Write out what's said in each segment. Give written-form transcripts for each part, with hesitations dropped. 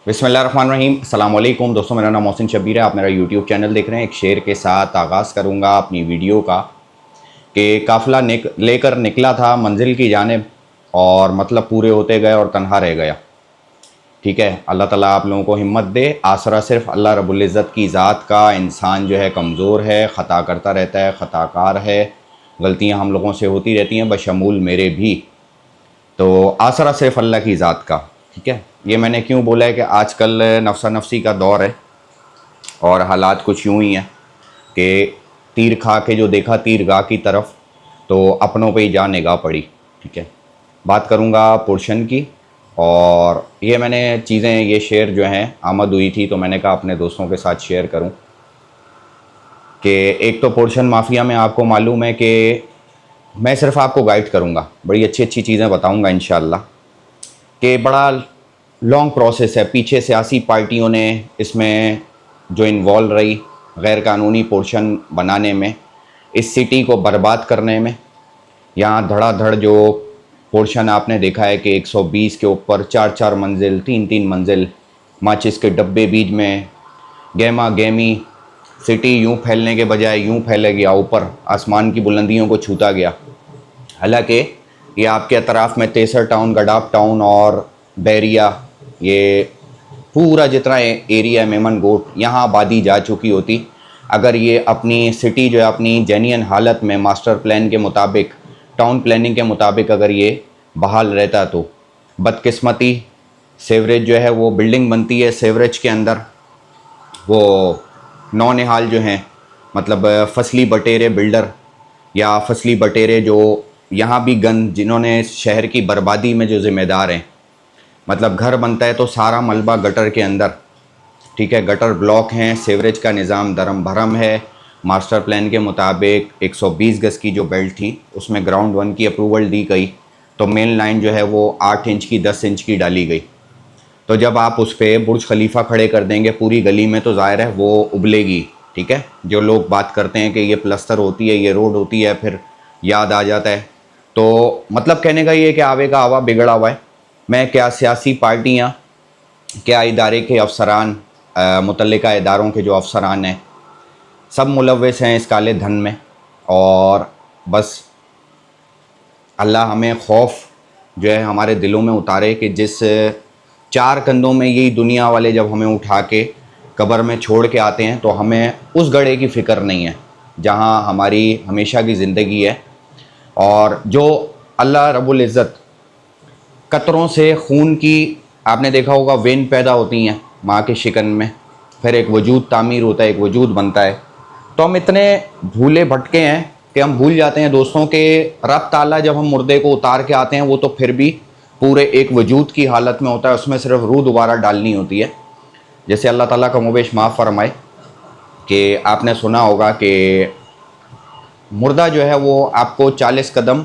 बिस्मिल्लाहिर्रहमानिर्रहीम। अस्सलाम वालेकुम दोस्तों, मेरा नाम मोहसिन शब्बीर है। आप मेरा यूट्यूब चैनल देख रहे हैं। एक शेर के साथ आगाज़ करूँगा अपनी वीडियो का कि काफ़िला लेकर निकला था मंजिल की जानिब और मतलब पूरे होते गए और तन्हा रह गया। ठीक है, अल्लाह ताला आप लोगों को हिम्मत दे। आसरा सिर्फ अल्लाह रब्बुल इज़्ज़त की ज़ात का। इंसान जो है कमज़ोर है, ख़ता करता रहता है, ख़ताकार है, गलतियाँ हम लोगों से होती रहती हैं, बशमूल मेरे भी। तो आसरा सिर्फ अल्लाह की ज़ात का। ठीक है, ये मैंने क्यों बोला है कि आजकल नफ्सा नफसी का दौर है और हालात कुछ यूँ ही हैं कि तीर खा के जो देखा तीर गाह की तरफ, तो अपनों पे ही जा निगाह पड़ी। ठीक है, बात करूँगा पोर्शन की। और ये मैंने चीज़ें, ये शेर जो हैं आमद हुई थी तो मैंने कहा अपने दोस्तों के साथ शेयर करूँ कि एक तो पोर्शन माफिया में आपको मालूम है कि मैं सिर्फ आपको गाइड करूँगा, बड़ी अच्छी अच्छी चीज़ें बताऊँगा इंशाअल्लाह। कि बड़ा लॉन्ग प्रोसेस है, पीछे सियासी पार्टियों ने इसमें जो इन्वॉल्व रही गैर कानूनी पोर्शन बनाने में, इस सिटी को बर्बाद करने में। यहाँ धड़ाधड़ जो पोर्शन आपने देखा है कि 120 के ऊपर 4-4 मंजिल, 3-3 मंजिल, माचिस के डब्बे बीच में, गहमा गहमी, सिटी यूँ फैलने के बजाय यूँ फैले गया, ऊपर आसमान की बुलंदियों को छूता गया। हालांकि ये आपके अतराफ़ में तेसर टाउन, गडाफ टाउन और बैरिया, ये पूरा जितना एरिया मेमन गोट, यहाँ आबादी जा चुकी होती अगर ये अपनी सिटी जो है अपनी जेन्युइन हालत में मास्टर प्लान के मुताबिक, टाउन प्लानिंग के मुताबिक अगर ये बहाल रहता। तो बदकिस्मती सेवरेज जो है वो बिल्डिंग बनती है, सेवरेज के अंदर वो नौनिहाल जो हैं, मतलब फसली बटेरे बिल्डर या फसली बटेरे जो यहाँ भी गंद, जिन्होंने शहर की बर्बादी में जो ज़िम्मेदार हैं। मतलब घर बनता है तो सारा मलबा गटर के अंदर। ठीक है, गटर ब्लॉक हैं, सेवरेज का निज़ाम धर्म भरम है। मास्टर प्लान के मुताबिक 120 गज़ की जो बेल्ट थी उसमें ग्राउंड 1 की अप्रूवल दी गई, तो मेन लाइन जो है वो 8 इंच की 10 इंच की डाली गई। तो जब आप उस पर बुर्ज खलीफा खड़े कर देंगे पूरी गली में तो ज़ाहिर है वो उबलेगी। ठीक है, जो लोग बात करते हैं कि ये प्लस्तर होती है, ये रोड होती है, फिर याद आ जाता है। तो मतलब कहने का ये कि आवे का आवा बिगड़ा हुआ है। मैं क्या सियासी पार्टियाँ, क्या इदारे के अफसरान, मुतल्लिका इदारों के जो अफसरान हैं, सब मुलव्वस हैं इस काले धन में। और बस अल्लाह हमें खौफ जो है हमारे दिलों में उतारे कि जिस चार कंधों में यही दुनिया वाले जब हमें उठा के कब्र में छोड़ के आते हैं तो हमें उस गड्ढे की फ़िक्र नहीं है जहाँ हमारी हमेशा की ज़िंदगी है। और जो अल्लाह रब्बुल इज़्ज़त कतरों से खून की, आपने देखा होगा वेन पैदा होती हैं माँ के शिकन में, फिर एक वजूद तामीर होता है, एक वजूद बनता है। तो हम इतने भूले भटके हैं कि हम भूल जाते हैं दोस्तों के रब ताला जब हम मुर्दे को उतार के आते हैं वो तो फिर भी पूरे एक वजूद की हालत में होता है, उसमें सिर्फ रूह दोबारा डालनी होती है। जैसे अल्लाह ताला का मुबेश माफ़ फरमाए कि आपने सुना होगा कि मुर्दा जो है वो आपको 40 कदम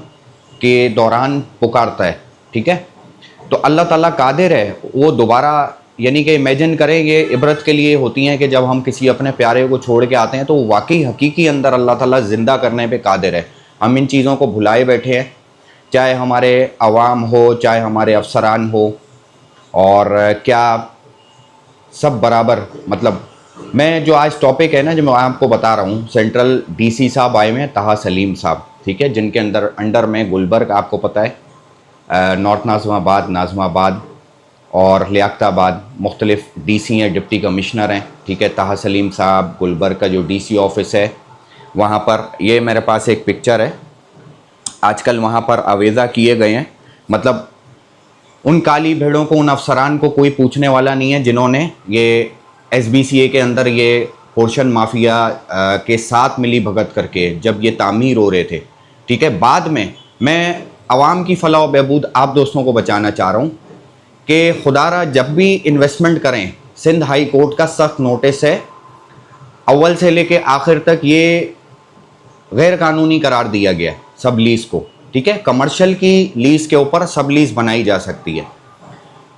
के दौरान पुकारता है। ठीक है, तो अल्लाह ताला कादिर है वो दोबारा, यानी कि इमेजिन करें, ये इबरत के लिए होती हैं कि जब हम किसी अपने प्यारे को छोड़ के आते हैं तो वाकई हकीकी अंदर अल्लाह ताला ज़िंदा करने पे कादिर है। हम इन चीज़ों को भुलाए बैठे हैं, चाहे हमारे अवाम हो, चाहे हमारे अफसरान हो, और क्या सब बराबर। मतलब मैं जो आज टॉपिक है ना जो मैं आपको बता रहा हूँ, सेंट्रल डीसी साहब आए हुए हैं, ताहा सलीम साहब। ठीक है, जिनके अंडर में गुलबर्ग, आपको पता है, नॉर्थ नाज़िमाबाद और लियाकताबाद मुख्तलिफ डीसी हैं, डिप्टी कमिश्नर हैं। ठीक है, ताहा सलीम साहब गुलबर्ग का जो डीसी ऑफिस है वहाँ पर, ये मेरे पास एक पिक्चर है, आजकल वहाँ पर आवेज़ा किए गए हैं। मतलब उन काली भेड़ों को, उन अफसरान को कोई पूछने वाला नहीं है जिन्होंने ये SBCA के अंदर ये पोर्शन माफिया के साथ मिली भगत करके जब ये तामीर हो रहे थे। ठीक है, बाद में मैं आवाम की फलाह व बहबूद आप दोस्तों को बचाना चाह रहा हूँ कि खुदारा जब भी इन्वेस्टमेंट करें, सिंध हाई कोर्ट का सख्त नोटिस है, अव्वल से लेके आखिर तक ये गैर कानूनी करार दिया गया है सब लीज़ को। ठीक है, कमर्शियल की लीज़ के ऊपर सब लीज़ बनाई जा सकती है,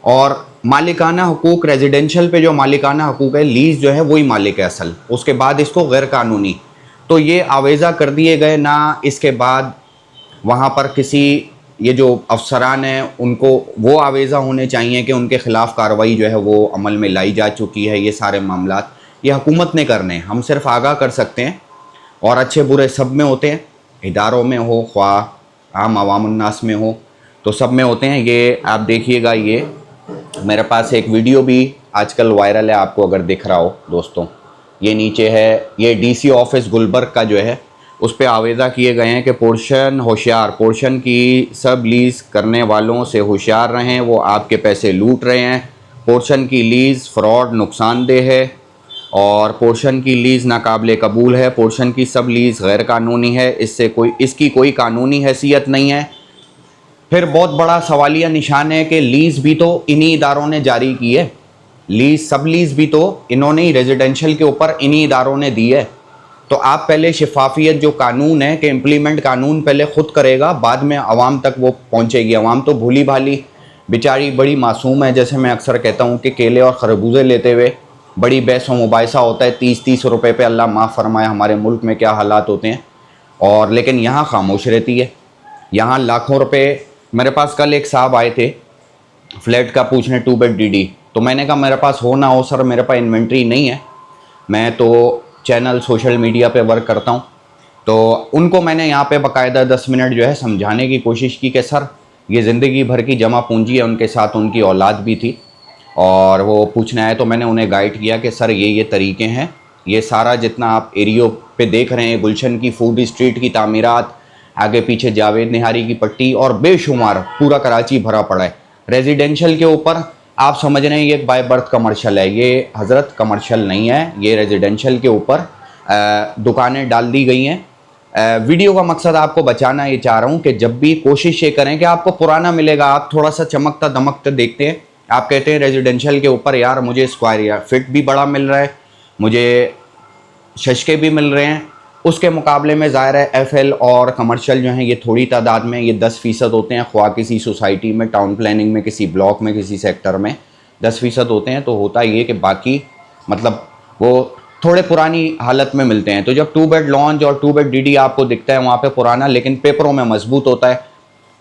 और मालिकाना हकूक़, रेजिडेंशियल पे जो मालिकाना हकूक़ है, लीज़ जो है वही मालिक है असल, उसके बाद इसको गैर कानूनी। तो ये आवेज़ा कर दिए गए ना, इसके बाद वहाँ पर किसी ये जो अफसरान हैं उनको वो आवेज़ा होने चाहिए कि उनके ख़िलाफ़ कार्रवाई जो है वो अमल में लाई जा चुकी है। ये सारे मामलात ये हुकूमत ने करने हैं, हम सिर्फ आगाह कर सकते हैं। और अच्छे बुरे सब में होते हैं, इदारों में हो ख्वाह आम अवामुन्नास में हो, तो सब में होते हैं। ये आप देखिएगा, ये मेरे पास एक वीडियो भी आजकल वायरल है, आपको अगर दिख रहा हो दोस्तों, ये नीचे है, ये डीसी ऑफिस गुलबर्ग का जो है उस पर आवेज़ा किए गए हैं कि पोर्शन होशियार, पोर्शन की सब लीज़ करने वालों से होशियार रहें, वो आपके पैसे लूट रहे हैं। पोर्शन की लीज़ फ्रॉड नुकसानदेह है और पोर्शन की लीज़ नाकाबिले कबूल है। पोर्शन की सब लीज़ गैर कानूनी है, इसकी कोई कानूनी हैसियत नहीं है। फिर बहुत बड़ा सवालिया निशान है कि लीज़ भी तो इन्हीं इदारों ने जारी की है, सब लीज़ भी तो इन्होंने ही रेजिडेंशियल के ऊपर इन्हीं इदारों ने दी है। तो आप पहले शफाफियत जो कानून है कि इम्प्लीमेंट कानून पहले ख़ुद करेगा, बाद में आवाम तक वो पहुँचेगी। आवाम तो भूली भाली बेचारी बड़ी मासूम है। जैसे मैं अक्सर कहता हूँ कि केले और खरबूजे लेते हुए बड़ी बहस व मुबाहिसा होता है, 30-30 रुपये पे, अल्लाह माफ़ फरमाए हमारे मुल्क में क्या हालात होते हैं। और लेकिन यहाँ खामोश रहती है, यहाँ लाखों रुपए। मेरे पास कल एक साहब आए थे फ्लैट का पूछने, 2 बेड DD, तो मैंने कहा मेरे पास हो ना हो सर, मेरे पास इन्वेंट्री नहीं है, मैं तो चैनल सोशल मीडिया पे वर्क करता हूँ। तो उनको मैंने यहाँ पे बाकायदा 10 मिनट जो है समझाने की कोशिश की कि सर ये ज़िंदगी भर की जमा पूंजी है, उनके साथ उनकी औलाद भी थी और वो पूछने आए, तो मैंने उन्हें गाइड किया कि सर ये तरीके हैं, ये सारा जितना आप एरियो पे देख रहे हैं, गुलशन की फूड स्ट्रीट की तामीरात, आगे पीछे जावेद निहारी की पट्टी और बेशुमार पूरा कराची भरा पड़ा है। रेजिडेंशियल के ऊपर आप समझ रहे हैं ये एक बाय बर्थ कमर्शियल है, ये हज़रत कमर्शियल नहीं है, ये रेजिडेंशियल के ऊपर दुकानें डाल दी गई हैं। वीडियो का मकसद आपको बचाना ये चाह रहा हूँ कि जब भी कोशिश ये करें कि आपको पुराना मिलेगा, आप थोड़ा सा चमकता दमकता देखते हैं, आप कहते हैं रेजिडेंशियल के ऊपर यार मुझे स्क्वायर या फिट भी बड़ा मिल रहा है, मुझे शशके भी मिल रहे हैं, उसके मुकाबले में ज़ाहिर है FL और कमर्शियल जो हैं ये थोड़ी तादाद में, ये 10% होते हैं, ख्वाह किसी सोसाइटी में, टाउन प्लानिंग में, किसी ब्लॉक में, किसी सेक्टर में 10% होते हैं। तो होता ये कि बाकी मतलब वो थोड़े पुरानी हालत में मिलते हैं। तो जब 2 बेड लॉन्च और 2 बेड DD आपको दिखता है वहाँ पे पुराना, लेकिन पेपरों में मजबूत होता है,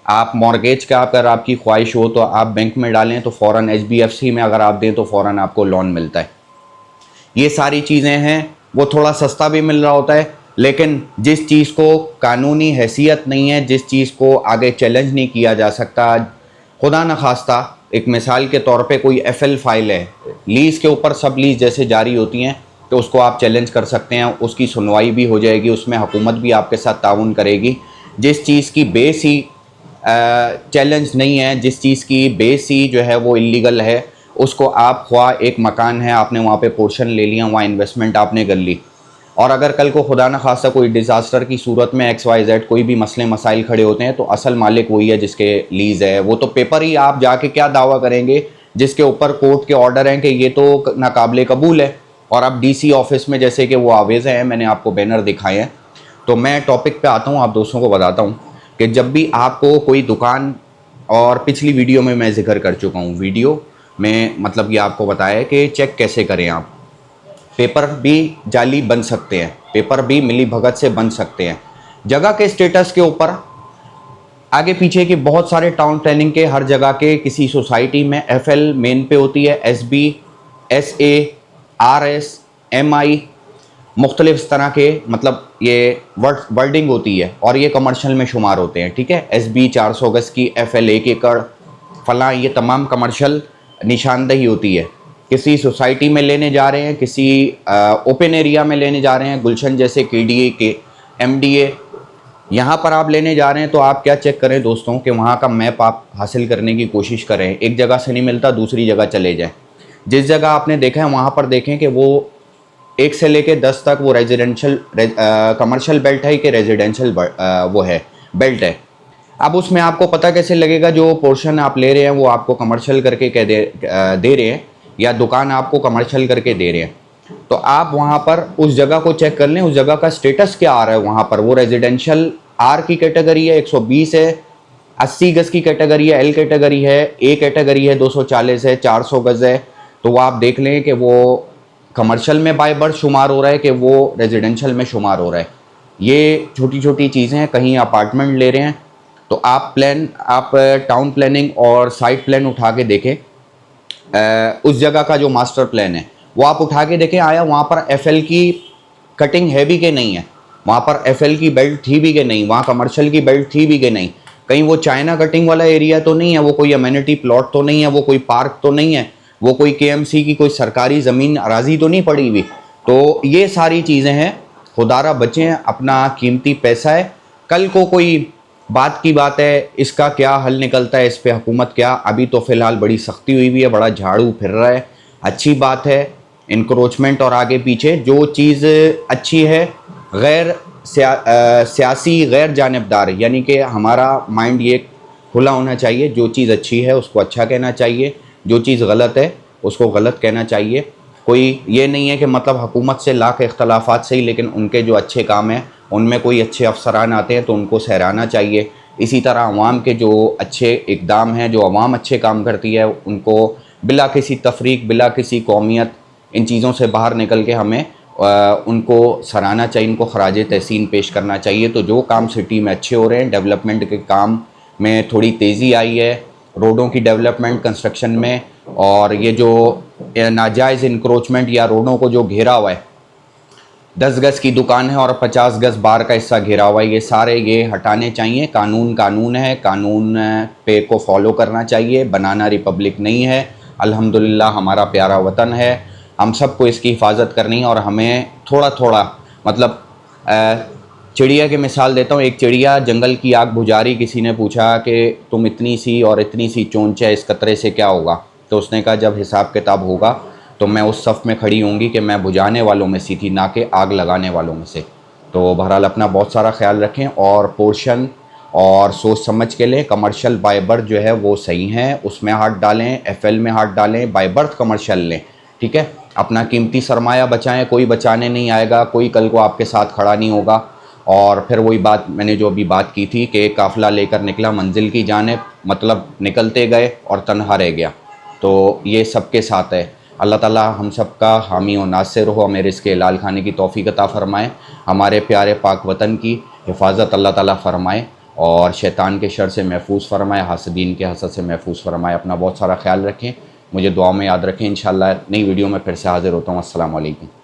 आप मॉर्गेज का अगर आपकी ख्वाहिश हो तो आप बैंक में डालें तो फ़ौरन HBFC में अगर आप दें तो फ़ौरन आपको लोन मिलता है। ये सारी चीज़ें हैं, वो थोड़ा सस्ता भी मिल रहा होता है, लेकिन जिस चीज़ को कानूनी हैसियत नहीं है, जिस चीज़ को आगे चैलेंज नहीं किया जा सकता, खुदा न खास्ता एक मिसाल के तौर पे कोई FL फाइल है, लीज़ के ऊपर सब लीज़ जैसे जारी होती हैं, तो उसको आप चैलेंज कर सकते हैं, उसकी सुनवाई भी हो जाएगी, उसमें हुकूमत भी आपके साथ ताउन करेगी। जिस चीज़ की बेस ही चैलेंज नहीं है, जिस चीज़ की बेस ही जो है वो इलीगल है, उसको आप ख्वाह एक मकान है, आपने वहाँ पे पोर्शन ले लिया, वहाँ इन्वेस्टमेंट आपने कर ली, और अगर कल को खुदा न खास्ता कोई डिज़ास्टर की सूरत में XYZ कोई भी मसले मसाइल खड़े होते हैं, तो असल मालिक वही है जिसके लीज़ है। वो तो पेपर ही आप जाके क्या दावा करेंगे जिसके ऊपर कोर्ट के ऑर्डर हैं कि ये तो नाकाबिले कबूल है। और अब DC ऑफिस में जैसे कि वो आवेज़ हैं, मैंने आपको बैनर दिखाए हैं। तो मैं टॉपिक पे आता हूँ, आप दोस्तों को बताता हूँ कि जब भी आपको कोई दुकान, और पिछली वीडियो में मैं जिक्र कर चुका हूँ, वीडियो में मतलब ये आपको बताया कि चेक कैसे करें आप, पेपर भी जाली बन सकते हैं, पेपर भी मिली भगत से बन सकते हैं। जगह के स्टेटस के ऊपर आगे पीछे के बहुत सारे टाउन प्लानिंग के हर जगह के किसी सोसाइटी में FL मेन पे होती है, SB, SA, RS, MI, मुख्तलिफ इस तरह के मतलब ये वर्डिंग होती है और ये कमर्शियल में शुमार होते हैं। ठीक है, SB 400 गज की, FL 1 एकड़ फलां, ये तमाम कमर्शियल निशानदही होती है। किसी सोसाइटी में लेने जा रहे हैं, किसी ओपन एरिया में लेने जा रहे हैं, गुलशन जैसे KDA के MDA यहाँ पर आप लेने जा रहे हैं, तो आप क्या चेक करें दोस्तों कि वहाँ का मैप आप हासिल करने की कोशिश करें। एक जगह से नहीं मिलता, दूसरी जगह चले जाएं। जिस जगह आपने देखा है वहाँ पर देखें कि वो 1 से लेके 10 तक वो रेजिडेंशियल कमर्शियल बेल्ट है कि रेजिडेंशियल वो है बेल्ट है। अब उसमें आपको पता कैसे लगेगा जो पोर्शन आप ले रहे हैं वो आपको कमर्शियल करके दे रहे हैं या दुकान आपको कमर्शियल करके दे रहे हैं। तो आप वहाँ पर उस जगह को चेक कर लें, उस जगह का स्टेटस क्या आ रहा है वहाँ पर। वो रेजिडेंशियल R की कैटेगरी है, 120 है, 80 गज की कैटेगरी है, L कैटेगरी है, A कैटेगरी है, 240 है, 400 गज है। तो वो आप देख लें कि वो कमर्शियल में बाय बर्थ शुमार हो रहा है कि वो रेजिडेंशियल में शुमार हो रहा है। ये छोटी छोटी चीज़ें हैं। कहीं अपार्टमेंट ले रहे हैं तो आप टाउन प्लानिंग और साइट प्लान उठा के देखें, उस जगह का जो मास्टर प्लान है वो आप उठा के देखें, आया वहाँ पर एफएल की कटिंग है भी कि नहीं है, वहाँ पर एफएल की बेल्ट थी भी कि नहीं, वहाँ कमर्शियल की बेल्ट थी भी कि नहीं, कहीं वो चाइना कटिंग वाला एरिया तो नहीं है, वो कोई अमेनिटी प्लॉट तो नहीं है, वो कोई पार्क तो नहीं है, वो कोई केएमसी की कोई सरकारी ज़मीन अराजी तो नहीं पड़ी हुई। तो ये सारी चीज़ें हैं, खुदारा बचें, अपना कीमती पैसा है, कल को कोई बात की बात है, इसका क्या हल निकलता है, इस पे हुकूमत क्या, अभी तो फ़िलहाल बड़ी सख्ती हुई हुई है, बड़ा झाड़ू फिर रहा है, अच्छी बात है, इंक्रोचमेंट और आगे पीछे जो चीज़ अच्छी है, गैर सियासी गैर जानिबदार, यानी कि हमारा माइंड ये खुला होना चाहिए, जो चीज़ अच्छी है उसको अच्छा कहना चाहिए, जो चीज़ गलत है उसको गलत कहना चाहिए। कोई ये नहीं है कि मतलब हुकूमत से लाख इख्तलाफात सही, लेकिन उनके जो अच्छे काम हैं उनमें कोई अच्छे अफसरान आते हैं तो उनको सहराना चाहिए। इसी तरह अवाम के जो अच्छे इक़दाम हैं, जो अवाम अच्छे काम करती है, उनको बिला किसी तफरीक, बिला किसी कौमियत, इन चीज़ों से बाहर निकल के हमें उनको सराहना चाहिए, उनको खराज तहसीन पेश करना चाहिए। तो जो काम सिटी में अच्छे हो रहे हैं, डेवलपमेंट के काम में थोड़ी तेज़ी आई है, रोडों की डेवलपमेंट, कंस्ट्रक्शन में, और ये जो नाजायज़ इंक्रोचमेंट या रोडों को जो घेरा हुआ है, 10 गज़ की दुकान है और 50 गज़ बाहर का हिस्सा घेरा हुआ है, ये सारे ये हटाने चाहिए। कानून है, कानून पे को फॉलो करना चाहिए। बनाना रिपब्लिक नहीं है, अल्हम्दुलिल्लाह हमारा प्यारा वतन है, हम सबको इसकी हिफाजत करनी है। और हमें थोड़ा थोड़ा मतलब चिड़िया की मिसाल देता हूँ, एक चिड़िया जंगल की आग बुझा रही, किसी ने पूछा कि तुम इतनी सी और इतनी सी चोंच है, इस कतरे से क्या होगा, तो उसने कहा जब हिसाब किताब होगा तो मैं उस सफ़ में खड़ी होंगी कि मैं बुझाने वालों में सी थी, ना कि आग लगाने वालों में से। तो बहरहाल अपना बहुत सारा ख्याल रखें और पोर्शन और सोच समझ के लें। कमर्शियल बाय बर्थ जो है वो सही हैं, उसमें हाथ डालें, एफएल में हाथ डालें, बाय बर्थ कमर्शियल लें, ठीक है। अपना कीमती सरमाया बचाएं, कोई बचाने नहीं आएगा, कोई कल को आपके साथ खड़ा नहीं होगा। और फिर वही बात मैंने जो अभी बात की थी कि काफ़िला लेकर निकला मंजिल की जानिब, मतलब निकलते गए और तन्हा रह गया। तो ये सबके साथ है। अल्लाह ताला हम सब का हामी और नासिर हो, हमें रिज़्क़ हलाल खाने की तौफ़ीक़ अता फ़रमाए, हमारे प्यारे पाक वतन की हिफाजत अल्लाह ताला फ़रमाए और शैतान के शर से महफूज फ़रमाए, हासदीन के हसद से महफूज फ़रमाए। अपना बहुत सारा ख्याल रखें, मुझे दुआ में याद रखें। इंशाअल्लाह नई वीडियो में फिर से हाज़िर होता हूँ। अस्सलाम वालेकुम।